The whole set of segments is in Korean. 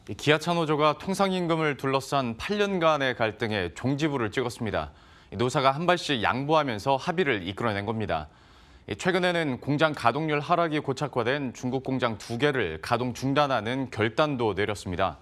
기아차 노조가 통상임금을 둘러싼 8년간의 갈등에 종지부를 찍었습니다. 노사가 한 발씩 양보하면서 합의를 이끌어낸 겁니다. 최근에는 공장 가동률 하락이 고착화된 중국 공장 2개를 가동 중단하는 결단도 내렸습니다.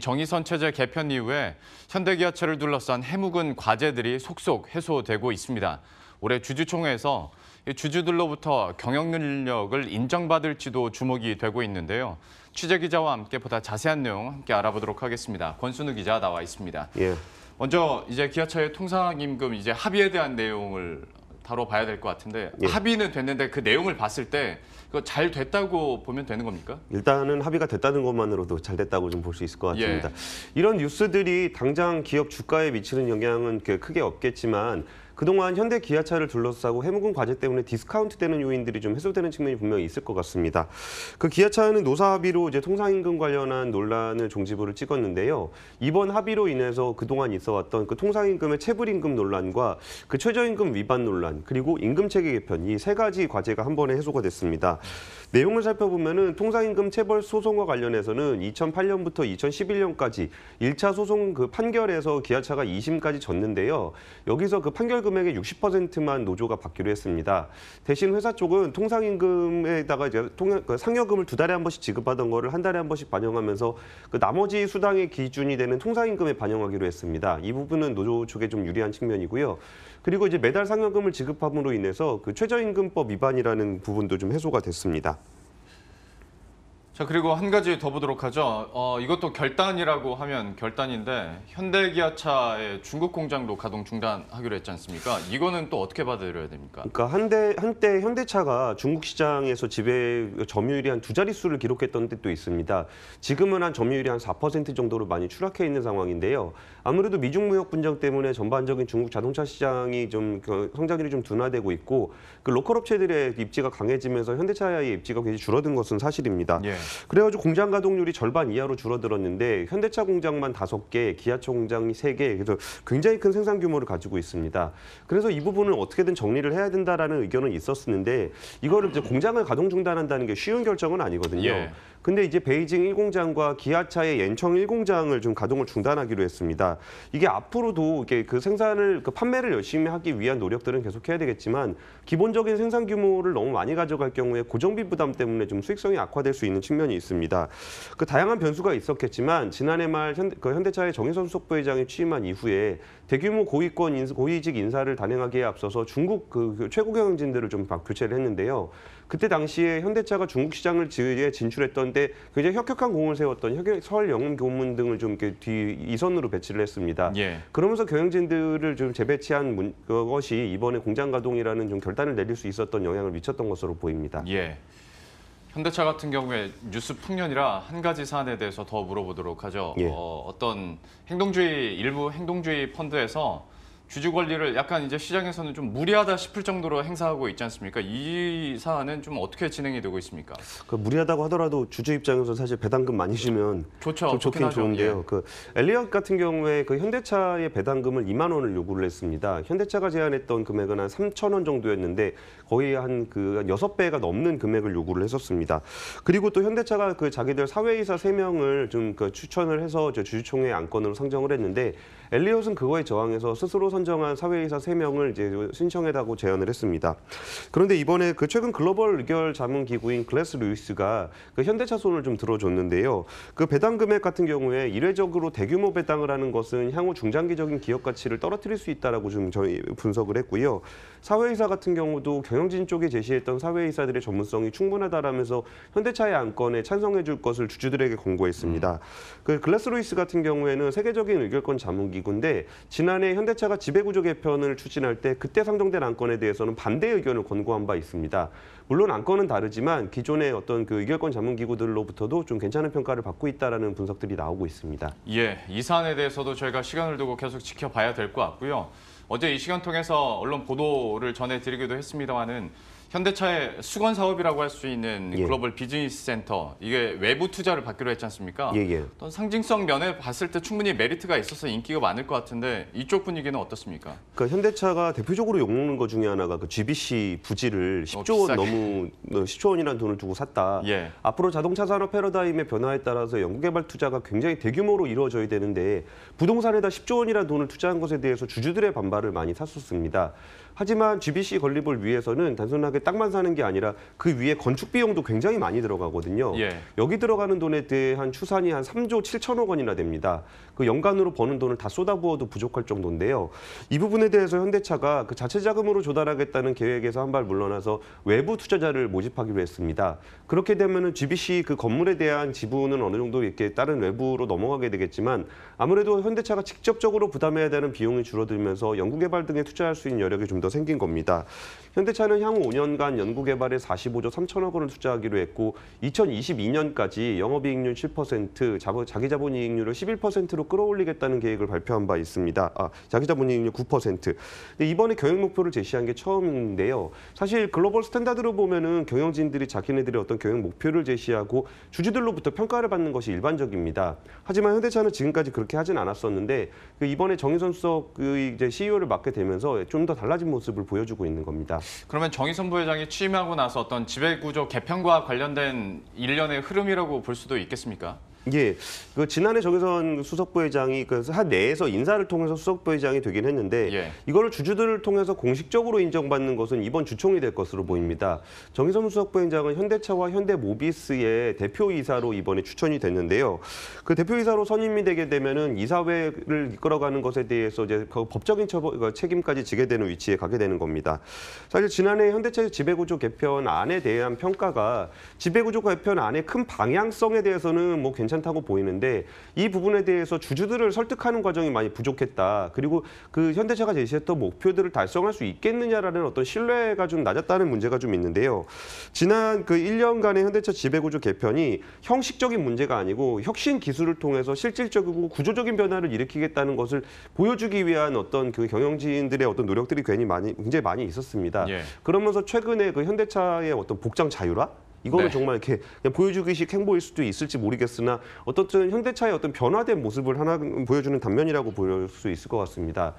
정의선 체제 개편 이후에 현대기아차를 둘러싼 해묵은 과제들이 속속 해소되고 있습니다. 올해 주주총회에서 주주들로부터 경영 능력을 인정받을지도 주목이 되고 있는데요. 취재 기자와 함께 보다 자세한 내용 함께 알아보도록 하겠습니다. 권순우 기자 나와 있습니다. 예. 먼저 이제 기아차의 통상임금 합의에 대한 내용을 다뤄봐야 될 것 같은데 예. 합의는 됐는데 그 내용을 봤을 때 그거 잘 됐다고 보면 되는 겁니까? 일단은 합의가 됐다는 것만으로도 잘 됐다고 좀 볼 수 있을 것 같습니다. 예. 이런 뉴스들이 당장 기업 주가에 미치는 영향은 크게 없겠지만 그동안 현대 기아차를 둘러싸고 해묵은 과제 때문에 디스카운트되는 요인들이 좀 해소되는 측면이 분명히 있을 것 같습니다. 그 기아차는 노사 합의로 이제 통상임금 관련한 논란을 종지부를 찍었는데요. 이번 합의로 인해서 그동안 있어왔던 그 통상임금의 체불임금 논란과 그 최저임금 위반 논란 그리고 임금체계 개편 이 세 가지 과제가 한 번에 해소가 됐습니다. 내용을 살펴보면은 통상임금 체벌 소송과 관련해서는 2008년부터 2011년까지 1차 소송 그 판결에서 기아차가 2심까지 졌는데요. 여기서 그 판결 금액의 60%만 노조가 받기로 했습니다. 대신 회사 쪽은 통상임금에다가 이제 상여금을 2달에 한 번씩 지급하던 거를 한 달에 한 번씩 반영하면서 그 나머지 수당의 기준이 되는 통상임금에 반영하기로 했습니다. 이 부분은 노조 쪽에 좀 유리한 측면이고요. 그리고 이제 매달 상여금을 지급함으로 인해서 그 최저임금법 위반이라는 부분도 좀 해소가 됐습니다. 자, 그리고 한 가지 더 보도록 하죠. 이것도 결단이라고 하면 결단인데 현대기아차의 중국 공장도 가동 중단하기로 했지 않습니까? 이거는 또 어떻게 받아들여야 됩니까? 그러니까 한때 현대차가 중국 시장에서 지배 점유율이 한 2자릿수를 기록했던 때도 있습니다. 지금은 한 점유율이 한 4% 정도로 많이 추락해 있는 상황인데요. 아무래도 미중 무역 분쟁 때문에 전반적인 중국 자동차 시장이 좀 성장률이 좀 둔화되고 있고 그 로컬 업체들의 입지가 강해지면서 현대차의 입지가 굉장히 줄어든 것은 사실입니다. 예. 그래가지고 공장 가동률이 절반 이하로 줄어들었는데 현대차 공장만 5개, 기아차 공장이 3개, 그래서 굉장히 큰 생산 규모를 가지고 있습니다. 그래서 이 부분을 어떻게든 정리를 해야 된다라는 의견은 있었는데 이거를 이제 공장을 가동 중단한다는 게 쉬운 결정은 아니거든요. 예. 근데 이제 베이징 1공장과 기아차의 옌청 1공장을 좀 가동을 중단하기로 했습니다. 이게 앞으로도 이게 그 생산을 판매를 열심히 하기 위한 노력들은 계속해야 되겠지만 기본적인 생산 규모를 너무 많이 가져갈 경우에 고정비 부담 때문에 좀 수익성이 악화될 수 있는 측면이 있습니다. 그 다양한 변수가 있었겠지만 지난해 말 현대차의 정의선 수석부회장이 취임한 이후에 대규모 고위직 인사를 단행하기에 앞서서 중국 그 최고 경영진들을 좀 교체를 했는데요. 그때 당시에 현대차가 중국 시장을 진출했던 때 굉장히 혁혁한 공을 세웠던 서울 영음교문 등을 좀 이렇게 이선으로 배치를 했습니다. 예. 그러면서 경영진들을 좀 재배치한 것이 이번에 공장 가동이라는 좀 결단을 내릴 수 있었던 영향을 미쳤던 것으로 보입니다. 예. 현대차 같은 경우에 뉴스 풍년이라 한 가지 사안에 대해서 더 물어보도록 하죠. 예. 어떤 일부 행동주의 펀드에서 주주 권리를 약간 이제 시장에서는 좀 무리하다 싶을 정도로 행사하고 있지 않습니까? 이 사안은 좀 어떻게 진행이 되고 있습니까? 그 무리하다고 하더라도 주주 입장에서 사실 배당금 많이 주면 좋죠. 좀 좋긴 좋은데요. 예. 그 엘리엇 같은 경우에 그 현대차의 배당금을 2만 원을 요구를 했습니다. 현대차가 제안했던 금액은 한 3천 원 정도였는데 거의 한 6배가 넘는 금액을 요구를 했었습니다. 그리고 또 현대차가 그 자기들 사회이사 3명을 좀 추천을 해서 주주총회 안건으로 상정을 했는데 엘리엇은 그거에 저항해서 스스로 선정한 사회이사 3명을 이제 신청해달라고 제안을 했습니다. 그런데 이번에 그 최근 글로벌 의결 자문 기구인 글래스 루이스가 그 현대차 손을 좀 들어줬는데요. 그 배당 금액 같은 경우에 이례적으로 대규모 배당을 하는 것은 향후 중장기적인 기업 가치를 떨어뜨릴 수 있다라고 좀 저희 분석을 했고요. 사회이사 같은 경우도 경영진 쪽에 제시했던 사회이사들의 전문성이 충분하다라면서 현대차의 안건에 찬성해줄 것을 주주들에게 권고했습니다. 그 글래스 루이스 같은 경우에는 세계적인 의결권 자문 기구인데 지난해 현대차가 지배구조 개편을 추진할 때 그때 상정된 안건에 대해서는 반대 의견을 권고한 바 있습니다. 물론 안건은 다르지만 기존의 어떤 그 의결권 자문 기구들로부터도 좀 괜찮은 평가를 받고 있다라는 분석들이 나오고 있습니다. 예, 이 사안에 대해서도 저희가 시간을 두고 계속 지켜봐야 될 것 같고요. 어제 이 시간 통해서 언론 보도를 전해드리기도 했습니다마는 현대차의 수건 사업이라고 할 수 있는 예. 글로벌 비즈니스 센터, 이게 외부 투자를 받기로 했지 않습니까? 예. 어떤 상징성 면에 봤을 때 충분히 메리트가 있어서 인기가 많을 것 같은데 이쪽 분위기는 어떻습니까? 그러니까 현대차가 대표적으로 욕먹는 것 중에 하나가 그 GBC 부지를 10조 원 비싸게. 10조 원이라는 돈을 두고 샀다. 예. 앞으로 자동차 산업 패러다임의 변화에 따라서 연구개발 투자가 굉장히 대규모로 이루어져야 되는데 부동산에다 10조 원이라는 돈을 투자한 것에 대해서 주주들의 반발을 많이 샀었습니다. 하지만 GBC 건립을 위해서는 단순하게 땅만 사는 게 아니라 그 위에 건축 비용도 굉장히 많이 들어가거든요. 예. 여기 들어가는 돈에 대한 추산이 한 3조 7천억 원이나 됩니다. 그 연간으로 버는 돈을 다 쏟아부어도 부족할 정도인데요. 이 부분에 대해서 현대차가 그 자체 자금으로 조달하겠다는 계획에서 한 발 물러나서 외부 투자자를 모집하기로 했습니다. 그렇게 되면은 GBC 그 건물에 대한 지분은 어느 정도 이렇게 다른 외부로 넘어가게 되겠지만 아무래도 현대차가 직접적으로 부담해야 되는 비용이 줄어들면서 연구개발 등에 투자할 수 있는 여력이 좀 더 생긴 겁니다. 현대차는 향후 5년간 연구개발에 45조 3천억 원을 투자하기로 했고 2022년까지 영업이익률 7%, 자기자본이익률을 11%로 끌어올리겠다는 계획을 발표한 바 있습니다. 자기자본이익률 9%. 근데 이번에 경영 목표를 제시한 게 처음인데요. 사실 글로벌 스탠다드로 보면은 경영진들이 자기네들의 어떤 경영 목표를 제시하고 주주들로부터 평가를 받는 것이 일반적입니다. 하지만 현대차는 지금까지 그렇게 하진 않았었는데 이번에 정의선 수석 이제 CEO를 맡게 되면서 좀 더 달라진 모습을 보여주고 있는 겁니다. 그러면 정의선 부회장이 취임하고 나서 어떤 지배구조 개편과 관련된 일련의 흐름이라고 볼 수도 있겠습니까? 예, 그 지난해 정의선 수석부회장이 그 한 내에서 인사를 통해서 수석부회장이 되긴 했는데 예. 이거를 주주들을 통해서 공식적으로 인정받는 것은 이번 주총이 될 것으로 보입니다. 정의선 수석부회장은 현대차와 현대모비스의 대표이사로 이번에 추천이 됐는데요. 그 대표이사로 선임이 되게 되면은 이사회를 이끌어가는 것에 대해서 이제 그 법적인 책임까지 지게 되는 위치에 가게 되는 겁니다. 사실 지난해 현대차의 지배구조 개편안에 대한 평가가 지배구조 개편안의 큰 방향성에 대해서는 뭐 괜찮다고 보이는데 이 부분에 대해서 주주들을 설득하는 과정이 많이 부족했다. 그리고 그 현대차가 제시했던 목표들을 달성할 수 있겠느냐라는 어떤 신뢰가 좀 낮았다는 문제가 좀 있는데요. 지난 그 1년간의 현대차 지배구조 개편이 형식적인 문제가 아니고 혁신 기술을 통해서 실질적이고 구조적인 변화를 일으키겠다는 것을 보여주기 위한 어떤 그 경영진들의 어떤 노력들이 굉장히 많이 있었습니다. 예. 그러면서 최근에 그 현대차의 어떤 복장 자율화? 이거는 네. 정말 이렇게 그냥 보여주기식 행보일 수도 있을지 모르겠으나 어떻든 현대차의 어떤 변화된 모습을 하나 보여주는 단면이라고 볼 수 있을 것 같습니다.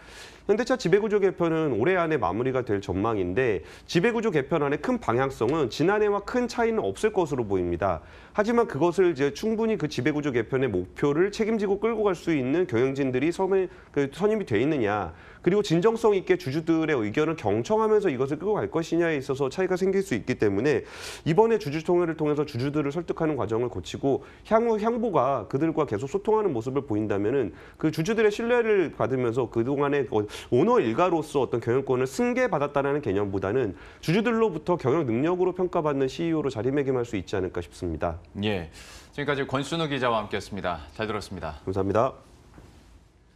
현대차 지배구조 개편은 올해 안에 마무리가 될 전망인데 지배구조 개편안의 큰 방향성은 지난해와 큰 차이는 없을 것으로 보입니다. 하지만 그것을 이제 충분히 그 지배구조 개편의 목표를 책임지고 끌고 갈 수 있는 경영진들이 선임이 돼 있느냐, 그리고 진정성 있게 주주들의 의견을 경청하면서 이것을 끌고 갈 것이냐에 있어서 차이가 생길 수 있기 때문에 이번에 주주총회를 통해서 주주들을 설득하는 과정을 거치고 향후 향보가 그들과 계속 소통하는 모습을 보인다면은 그 주주들의 신뢰를 받으면서 그동안의 오너 일가로서 어떤 경영권을 승계받았다는 개념보다는 주주들로부터 경영 능력으로 평가받는 CEO로 자리매김할 수 있지 않을까 싶습니다. 예. 지금까지 권순우 기자와 함께했습니다. 잘 들었습니다. 감사합니다.